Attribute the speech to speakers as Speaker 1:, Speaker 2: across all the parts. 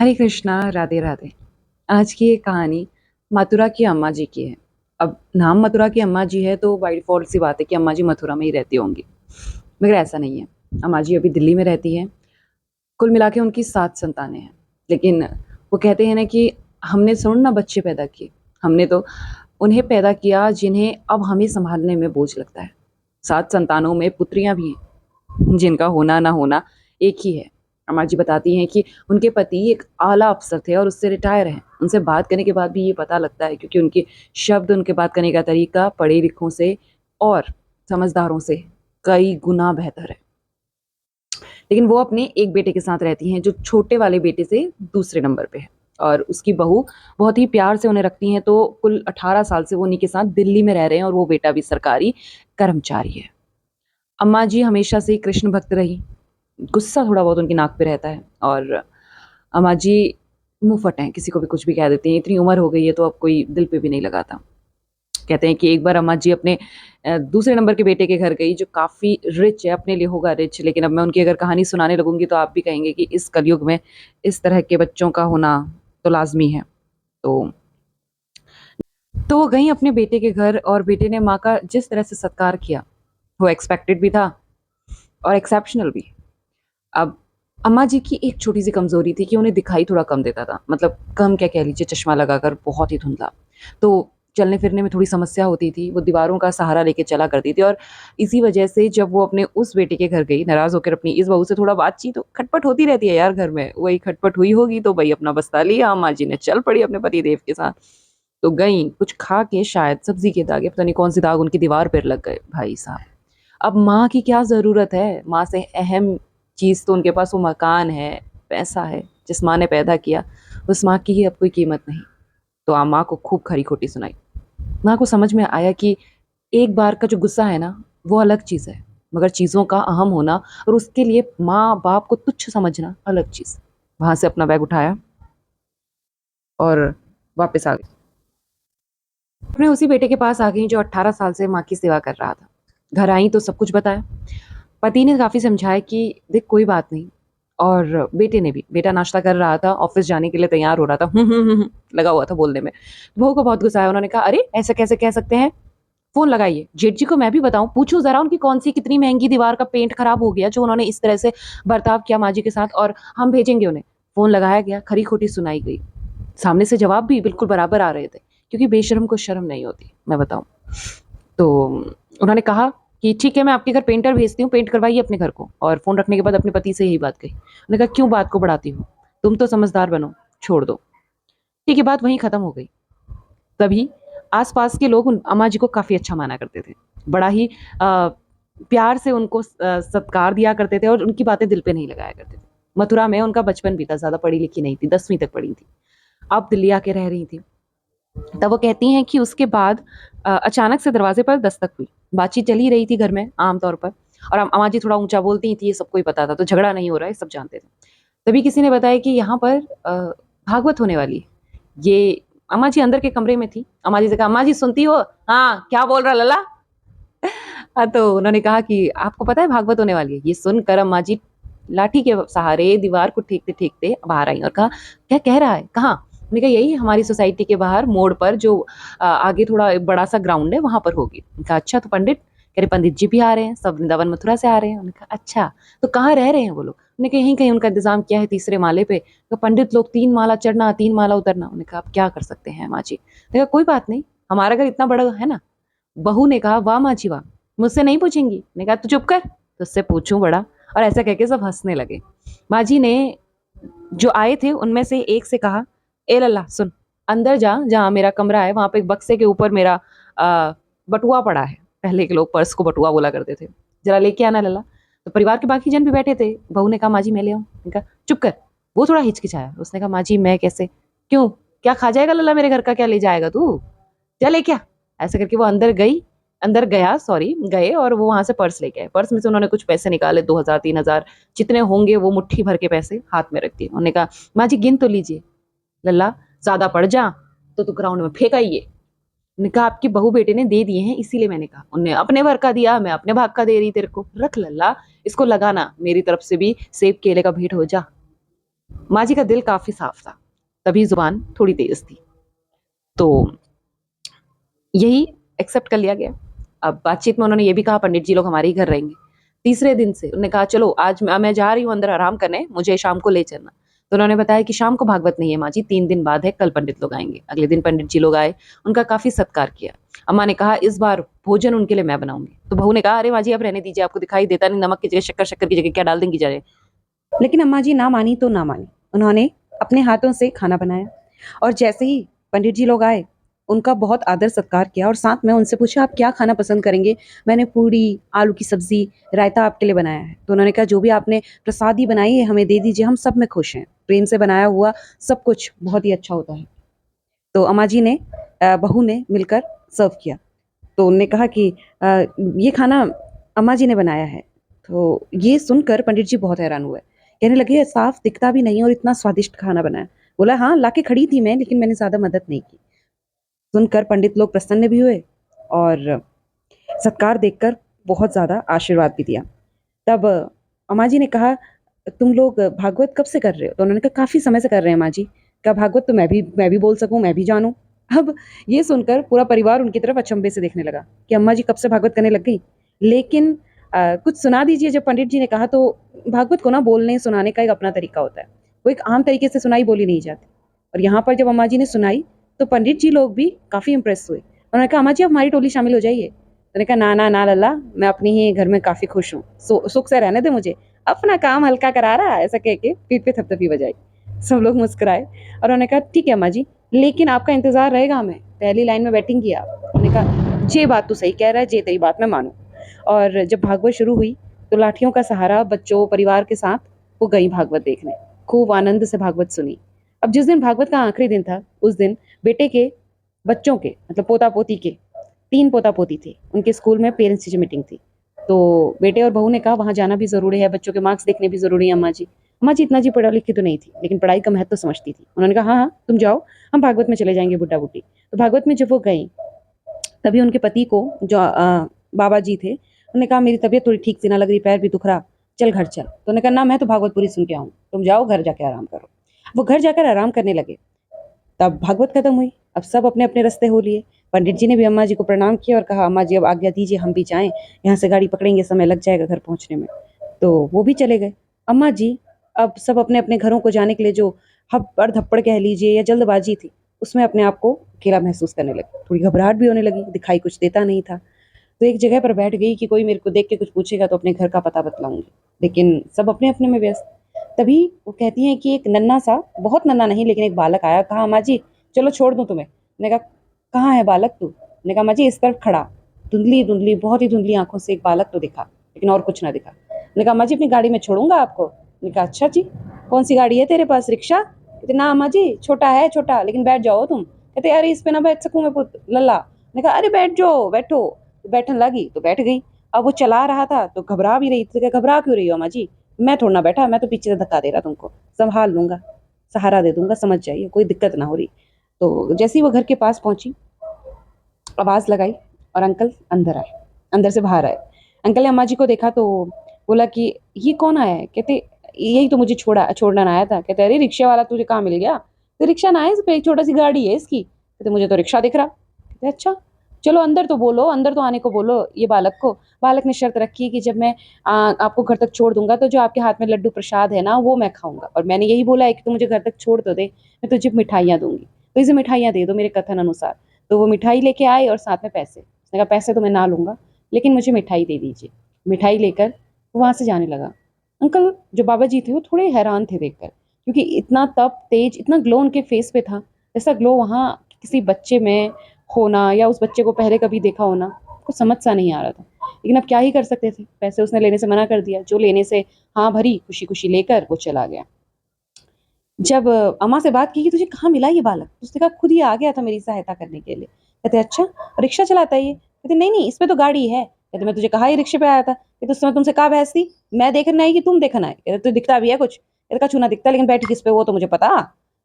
Speaker 1: हरे कृष्णा, राधे राधे। आज की ये कहानी मथुरा की अम्मा जी की है। अब नाम मथुरा की अम्मा जी है तो बाय डिफ़ॉल्ट सी बात है कि अम्मा जी मथुरा में ही रहती होंगी। मगर ऐसा नहीं है। अम्मा जी अभी दिल्ली में रहती हैं। कुल मिला के उनकी 7 संतानें हैं। लेकिन वो कहते हैं ना कि हमने थोड़ी ना बच्चे पैदा किए। हमने तो उन्हें पैदा किया जिन्हें अब हमें सँभालने में बोझ लगता है। 7 संतानों में पुत्रियाँ भी हैं, जिनका होना ना होना एक ही है। अम्मा जी बताती हैं कि उनके पति एक आला अफ़सर थे और उससे रिटायर हैं। उनसे बात करने के बाद भी ये पता लगता है क्योंकि उनके शब्द, उनके बात करने का तरीका पढ़े-लिखों से और समझदारों से कई गुना बेहतर है। लेकिन वो अपने एक बेटे के साथ रहती हैं जो छोटे वाले बेटे से दूसरे नंबर पे है और उसकी बहू बहुत ही प्यार से उन्हें रखती हैं, तो कुल 18 साल से वो उन्हीं के साथ दिल्ली में रह रहे हैं और वो बेटा भी सरकारी कर्मचारी है। अम्मा जी हमेशा से कृष्ण भक्त रही। गुस्सा थोड़ा बहुत उनकी नाक पे रहता है और अम्मा जी मुँहफट हैं, किसी को भी कुछ भी कह देती हैं। इतनी उम्र हो गई है तो अब कोई दिल पे भी नहीं लगाता। कहते हैं कि एक बार अम्मा जी अपने दूसरे नंबर के बेटे के घर गई जो काफ़ी रिच है, अपने लिए होगा रिच, लेकिन अब मैं उनकी अगर कहानी सुनाने लगूँगी तो आप भी कहेंगे कि इस कलयुग में इस तरह के बच्चों का होना तो लाज़मी है। तो वो गईं अपने बेटे के घर और बेटे ने माँ का जिस तरह से सत्कार किया, वो एक्सपेक्टेड भी था और एक्सेप्शनल भी। अब अम्मा जी की एक छोटी-सी कमज़ोरी थी कि उन्हें दिखाई थोड़ा कम देता था। मतलब कम क्या कह लीजिए, चश्मा लगाकर बहुत ही धुंधला। तो चलने-फिरने में थोड़ी समस्या होती थी। वो दीवारों का सहारा लेके चला करती थी और इसी वजह से जब वो अपने उस बेटे के घर गई, नाराज़ होकर अपनी इस बहू से थोड़ा बातचीत तो खटपट होती रहती है यार घर में। वही खटपट हुई होगी तो भई अपना बस्ता लिया अम्मा जी ने, चल पड़ी अपने पतिदेव के साथ। तो गईं, कुछ खा के शायद सब्ज़ी के दाग या पता नहीं कौन-से दाग उनकी दीवार पर लग गए, भाई साहब। अब माँ की क्या ज़रूरत है? माँ से अहम चीज़ तो उनके पास वो मकान है, पैसा है, जिस माँ ने पैदा किया, उस माँ की ही अब कोई कीमत नहीं। तो माँ को खूब खरी-खोटी सुनाई। माँ को समझ में आया कि एक बार का जो गुस्सा है ना, वो अलग चीज़ है, मगर चीज़ों का अहम होना और उसके लिए माँ-बाप को तुच्छ समझना अलग चीज़। वहाँ से अपना बैग उठाया और वापस आ गई। अपने उसी बेटे के पास आ गई जो 18 साल से माँ की सेवा कर रहा था। घर आई तो सब कुछ बताया। पति ने काफ़ी समझाया कि देख कोई बात नहीं, और बेटे ने भी। बेटा नाश्ता कर रहा था, ऑफ़िस जाने के लिए तैयार हो रहा था। लगा हुआ था बोलने में। बहू को बहुत गुस्सा आया, उन्होंने कहा, "अरे! ऐसे कैसे कह सकते हैं? फ़ोन लगाइए। जेठ जी को मैं भी बताऊँ, पूछूँ ज़रा उनकी कौन-सी कितनी महँगी दीवार का पेंट खराब हो गया जो उन्होंने इस तरह से बर्ताव किया माँ जी के साथ, और हम भेजेंगे उन्हें।" फ़ोन लगाया गया, खरी-खोटी सुनाई गई। सामने से जवाब भी बिल्कुल बराबर आ रहे थे, क्योंकि बेशर्म को शर्म नहीं होती, मैं बताऊँ। तो उन्होंने कहा कि ठीक है, मैं आपके घर पेंटर भेजती हूँ, पेंट करवाइए अपने घर को, और फ़ोन रखने के बाद अपने पति से यही बात कही। उन्होंने कहा, "क्यों बात को बढ़ाती हो? तुम तो समझदार बनो, छोड़ दो।" ठीक है, बात वहीं खत्म हो गई। तभी आस-पास के लोग उन अम्मा जी को काफ़ी अच्छा माना करते थे। बड़ा ही प्यार से उनको सत्कार दिया करते थे और उनकी बातें दिल पे नहीं लगाया करते थे। मथुरा में उनका बचपन बीता, ज़्यादा पढ़ी-लिखी नहीं थी, 10वीं तक पढ़ी थी। अब दिल्ली आके रह रही थी। तब वो कहती हैं कि उसके बाद अचानक से दरवाज़े पर दस्तक हुई। बातचीत चल ही रही थी घर में आम तौर पर, और अम्मा जी थोड़ा ऊँचा बोलती थी, ये सबको ही पता था, तो झगड़ा नहीं हो रहा है, सब जानते थे। तभी किसी ने बताया कि यहाँ पर भागवत होने वाली है। ये अम्मा जी अंदर के कमरे में थी। अम्मा जी से कहा, "अम्मा जी सुनती हो? हाँ, क्या बोल रहा लल्ला?" हाँ, तो उन्होंने कहा कि आपको पता है भागवत होने वाली है? ये सुनकर अम्मा जी लाठी के सहारे दीवार को ठीकते-ठीकते बाहर आई और कहा, "क्या कह रहा है? कहाँ?" मैंने कहा, "यही हमारी सोसाइटी के बाहर मोड़ पर जो आगे थोड़ा बड़ा-सा ग्राउंड है, वहाँ पर होगी।" मैंने कहा, "अच्छा, तो पंडित?" कह रहे, "पंडित जी भी आ रहे हैं, सब वृंदावन मथुरा से आ रहे हैं।" मैंने कहा, "अच्छा, तो कहाँ रह रहे हैं वो लोग?" मैंने कहा, "यहीं कहीं उनका इंतज़ाम किया है तीसरे माले पे।" तो पंडित लोग 3 माला चढ़ना, 3 माला उतरना। मैंने कहा, "अब क्या कर सकते हैं माँ जी?" मैंने कहा, "कोई बात नहीं, हमारा घर इतना बड़ा है ना।" बहू ने कहा, "वाह माँ जी वाह! मुझसे नहीं पूछेंगी?" मैंने कहा, "तू चुप कर, तुझसे पूछूँ बड़ा।" और ऐसा कह के सब हँसने लगे। माँ जी ने जो आए थे उनमें से एक से कहा, "ए लल्ला सुन, अंदर जा, जहाँ मेरा कमरा है वहाँ पे एक बक्से के ऊपर मेरा बटुआ पड़ा है।" पहले के लोग पर्स को बटुआ बोला करते थे। "ज़रा लेके आना लल्ला।" तो परिवार के बाकी जन भी बैठे थे। बहू ने कहा, "माँ जी मैं ले आऊँ?" मैंने कहा, "चुप कर।" वो थोड़ा हिचकिचाया। उसने कहा, "माँ जी मैं कैसे? क्यों? क्या खा जाएगा लल्ला मेरे घर का, क्या ले जाएगा तू? जा लेके आ।" ऐसे करके वो अंदर गया, सॉरी, गए और वो वहाँ से पर्स लेके आए। पर्स में से उन्होंने कुछ पैसे निकाले, 2000 3000 जितने होंगे वो मुट्ठी भर के पैसे हाथ में रख दिए। उन्होंने कहा, "माँ जी गिन तो लीजिए।" "लल्ला ज़्यादा पड़ जा तो तू ग्राउंड में फेंक आइए।" मैंने कहा, "आपके बहू बेटे ने दे दिए हैं इसीलिए मैंने कहा। उन्होंने अपने भर का दिया, मैं अपने भाग का दे रही तेरे को। रख लल्ला, इसको लगाना, मेरी तरफ से भी सेब केले का भेंट हो जा।" माँ जी का दिल काफी साफ था, तभी जुबान थोड़ी तेज थी। तो यही एक्सेप्ट कर लिया गया। अब बातचीत में उन्होंने ये भी कहा पंडित जी लोग हमारे ही घर रहेंगे। तीसरे दिन से उन्होंने कहा चलो आज मैं जा रही हूँ अंदर आराम करने, मुझे शाम को ले चलना। तो उन्होंने बताया कि शाम को भागवत नहीं है माँ जी, 3 दिन बाद है, कल पंडित लोग आएंगे। अगले दिन पंडित जी लोग आए, उनका काफी सत्कार किया। अम्मा ने कहा इस बार भोजन उनके लिए मैं बनाऊंगी। तो बहू ने कहा अरे माँ जी आप रहने दीजिए, आपको दिखाई देता नहीं, नमक की जगह शक्कर, शक्कर की जगह क्या डाल देंगी जाने। लेकिन अम्मा जी ना मानी तो ना मानी। उन्होंने अपने हाथों से खाना बनाया और जैसे ही पंडित जी लोग आए उनका बहुत आदर सत्कार किया और साथ में उनसे पूछा आप क्या खाना पसंद करेंगे। मैंने पूड़ी, आलू की सब्जी, रायता आपके लिए बनाया है। तो उन्होंने कहा जो भी आपने प्रसादी बनाई है हमें दे दीजिए, हम सब में खुश हैं। प्रेम से बनाया हुआ सब कुछ बहुत ही अच्छा होता है। तो अम्मा जी ने बहू ने मिलकर सर्व किया। तो उन्होंने कहा कि ये खाना अम्मा जी ने बनाया है। तो ये सुनकर पंडित जी बहुत हैरान हुए, कहने लगे साफ दिखता भी नहीं और इतना स्वादिष्ट खाना बनाया। बोला हाँ लाके खड़ी थी मैं, लेकिन मैंने ज्यादा मदद नहीं की। सुनकर पंडित लोग प्रसन्न भी हुए और सत्कार देखकर बहुत ज्यादा आशीर्वाद भी दिया। तब अम्मा जी ने कहा तुम लोग भागवत कब से कर रहे हो। तो उन्होंने कहा काफी समय से कर रहे हैं अम्मा जी। क्या भागवत तो मैं भी बोल सकूं, मैं भी जानूं। अब ये सुनकर पूरा परिवार उनकी तरफ अचंभे से देखने लगा कि अम्मा जी कब से भागवत करने लग गई। लेकिन कुछ सुना दीजिए। जब पंडित जी ने कहा तो भागवत को ना बोलने सुनाने का एक अपना तरीका होता है, वो एक आम तरीके से सुनाई बोली नहीं जाती। और यहाँ पर जब अम्मा जी ने सुनाई तो पंडित जी लोग भी काफी इंप्रेस हुए। उन्होंने कहा अम्मा जी आप हमारी टोली शामिल हो जाइए। उन्होंने कहा ना ना ना लल्ला, मैं अपनी ही घर में काफी खुश हूँ, सुख से रहने दे मुझे, अपना काम हल्का करा रहा है, ऐसा कह के पीठ पे थपथपी बजाई। सब लोग मुस्कुराए और उन्होंने कहा ठीक है अम्मा जी, लेकिन आपका इंतजार रहेगा, हमें पहली लाइन में बैठेंगी आप। उन्होंने कहा जे बात तो सही कह रहा है, जे तेरी बात मैं मानू। और जब भागवत शुरू हुई तो लाठियों का सहारा बच्चों परिवार के साथ वो गई भागवत देखने। खूब आनंद से भागवत सुनी। अब जिस दिन भागवत का आखिरी दिन था उस दिन बेटे के बच्चों के मतलब पोता पोती के 3 पोता पोती थे, उनके स्कूल में पेरेंट्स टीचर मीटिंग थी। तो बेटे और बहू ने कहा वहां जाना भी जरूरी है, बच्चों के मार्क्स देखने भी जरूरी है। अम्मा जी इतना जी पढ़ा लिखी तो नहीं थी, लेकिन पढ़ाई का महत्व तो समझती थी। उन्होंने कहा हाँ हाँ तुम जाओ, हम भागवत में चले जाएंगे बुड्ढा बुड्ढी। तो भागवत में जब वो गई तभी उनके पति को जो बाबा जी थे उन्होंने कहा मेरी तबीयत थोड़ी ठीक सी ना लग रही, पैर भी दुख रहा, चल घर चल। तो उन्होंने कहा ना मैं तो भागवत पूरी सुन के आऊँ, तुम जाओ घर जाके आराम करो। वो घर जाकर आराम करने लगे। तब भागवत खत्म हुई। अब सब अपने अपने रास्ते हो लिए। पंडित जी ने भी अम्मा जी को प्रणाम किया और कहा अम्मा जी अब आज्ञा दीजिए हम भी जाएं, यहाँ से गाड़ी पकड़ेंगे समय लग जाएगा घर पहुंचने में। तो वो भी चले गए। अम्मा जी अब सब अपने अपने घरों को जाने के लिए जो हब्बड़ धप्पड़ कह लीजिए या जल्दबाजी थी उसमें अपने आप को अकेला महसूस करने लगी। थोड़ी घबराहट भी होने लगी, दिखाई कुछ देता नहीं था। तो एक जगह पर बैठ गई कि कोई मेरे को देख के कुछ पूछेगा तो अपने घर का पता बतलाऊंगी, लेकिन सब अपने अपने में व्यस्त। तभी वो कहती हैं कि एक नन्हा सा, बहुत नन्हा नहीं लेकिन एक बालक आया, कहा अम्मा जी चलो छोड़ दूं तुम्हें। मैंने कहा कहाँ है बालक तू। मैंने कहा अम्मा जी इस तरफ खड़ा। धुंधली धुंधली बहुत ही धुंधली आंखों से एक बालक तो दिखा, लेकिन और कुछ ना दिखा। मैंने कहा अम्मा जी अपनी गाड़ी में छोड़ूंगा आपको। मैंने कहा अच्छा जी, कौन सी गाड़ी है तेरे पास, रिक्शा। कहते ना अम्मा जी छोटा है छोटा, लेकिन बैठ जाओ तुम। कहते अरे इस पे ना बैठ सकूं मैं पुत लल्ला। मैंने कहा अरे बैठ जाओ बैठो। तो बैठने लगी तो बैठ गई। अब वो चला रहा था तो घबरा भी रही थी। घबरा क्यों रही हो अम्मा जी, मैं थोड़ा ना बैठा, मैं तो पीछे से धक्का दे रहा, तुमको संभाल लूंगा, सहारा दे दूंगा, समझ जाइए कोई दिक्कत ना हो रही। तो जैसे ही वो घर के पास पहुंची आवाज लगाई और अंकल अंदर आए, अंदर से बाहर आए। अंकल ने अम्मा जी को देखा तो बोला कि ये कौन आया है। कहते यही तो मुझे छोड़ना आया था। कहते अरे रिक्शा वाला तुझे कहाँ मिल गया। तो रिक्शा ना है, इस पे एक छोटा सी गाड़ी है इसकी। कहते मुझे तो रिक्शा दिख रहा। कहते अच्छा चलो अंदर तो बोलो, अंदर तो आने को बोलो ये बालक को। बालक ने शर्त रखी कि जब मैं आपको घर तक छोड़ दूंगा तो जो आपके हाथ में लड्डू प्रसाद है ना वो मैं खाऊंगा, और मैंने यही बोला है कि तू मुझे घर तक छोड़ तो दे, मैं तुझे मिठाइयाँ दूंगी, तो इसे मिठाइयाँ दे दो मेरे कथन अनुसार। तो वो मिठाई लेके आए और साथ में पैसे। उसने कहा पैसे तो मैं ना लूंगा, लेकिन मुझे मिठाई दे दीजिए। मिठाई लेकर वो वहां से जाने लगा। अंकल जो बाबा जी थे वो थोड़े हैरान थे देखकर, क्योंकि इतना तप तेज, इतना ग्लो उनके फेस पे था, ऐसा ग्लो वहां किसी बच्चे में होना या उस बच्चे को पहले कभी देखा होना कुछ समझ सा नहीं आ रहा था। लेकिन अब क्या ही कर सकते थे, पैसे उसने लेने से मना कर दिया। जो लेने से हाँ भरी खुशी खुशी लेकर वो चला गया। जब अम्मा से बात की कि तुझे कहाँ मिला ये बालक, तो उसने कहा खुद ही आ गया था मेरी सहायता करने के लिए। कहते अच्छा रिक्शा चलाता है ये। कहते नहीं नहीं इस पे तो गाड़ी है। कहते मैं तुझे कहा ही रिक्शे पे आया था। कहते उस समय तुमसे कहा बहस थी, मैं देखने आई कि तुम देखना है। कहते तुझे दिखता भी है कुछ। कहते का चूना दिखता, लेकिन बैठी किस पे वो तो मुझे पता।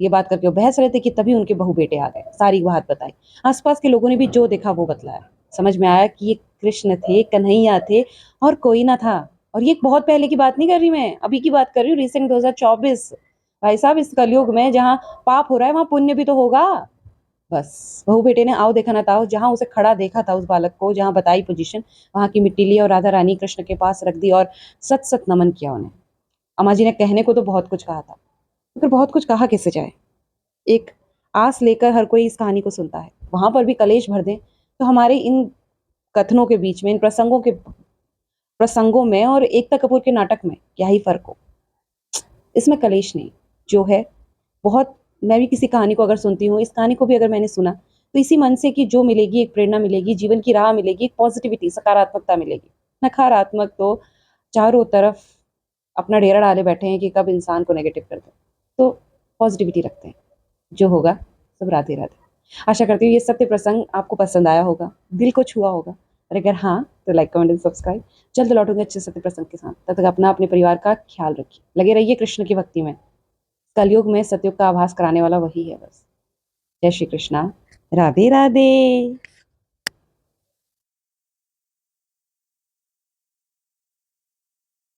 Speaker 1: ये बात करके वो बहस रहे थे कि तभी उनके बहू बेटे आ गए, सारी बात बताई। आसपास के लोगों ने भी जो देखा वो बतलाया। समझ में आया कि ये कृष्ण थे, कन्हैया थे और कोई ना था। और ये बहुत पहले की बात नहीं कर रही, मैं अभी की बात कर रही हूँ, रिसेंट 2024। भाई साहब इस कलयुग में जहाँ पाप हो रहा है वहां पुण्य भी तो होगा। बस बहू बेटे ने आओ देखा ना ताओ, जहां उसे खड़ा देखा था उस बालक को, जहां बताई पोजीशन, वहां की मिट्टी ली और राधा रानी कृष्ण के पास रख दी और सत सत नमन किया उन्हें। अम्मा जी ने कहने को तो बहुत कुछ कहा था, मगर बहुत कुछ कहा कैसे जाए। एक आस लेकर हर कोई इस कहानी को सुनता है, वहां पर भी कलेश भर दें तो हमारे इन कथनों के बीच में, इन प्रसंगों में और एकता कपूर के नाटक में क्या ही फर्क हो। इसमें कलेश नहीं, जो है बहुत। मैं भी किसी कहानी को अगर सुनती हूँ, इस कहानी को भी अगर मैंने सुना, तो इसी मन से कि जो मिलेगी, एक प्रेरणा मिलेगी, जीवन की राह मिलेगी, एक पॉजिटिविटी, सकारात्मकता मिलेगी। नकारात्मक तो चारों तरफ अपना डेरा डाले बैठे हैं कि कब इंसान को नेगेटिव कर दे। तो पॉजिटिविटी रखते हैं, जो होगा सब राधे राधे। आशा करती हूँ ये सत्य प्रसंग आपको पसंद आया होगा, दिल को छुआ होगा, और अगर हाँ तो लाइक कमेंट एंड सब्सक्राइब। जल्द लौटूंगे अच्छे सत्य प्रसंग के साथ, तब तक अपना अपने परिवार का ख्याल रखिए, लगे रहिए कृष्ण की भक्ति में। कलयुग में सतयुग का आभास कराने वाला वही है बस। जय श्री कृष्णा, राधे राधे।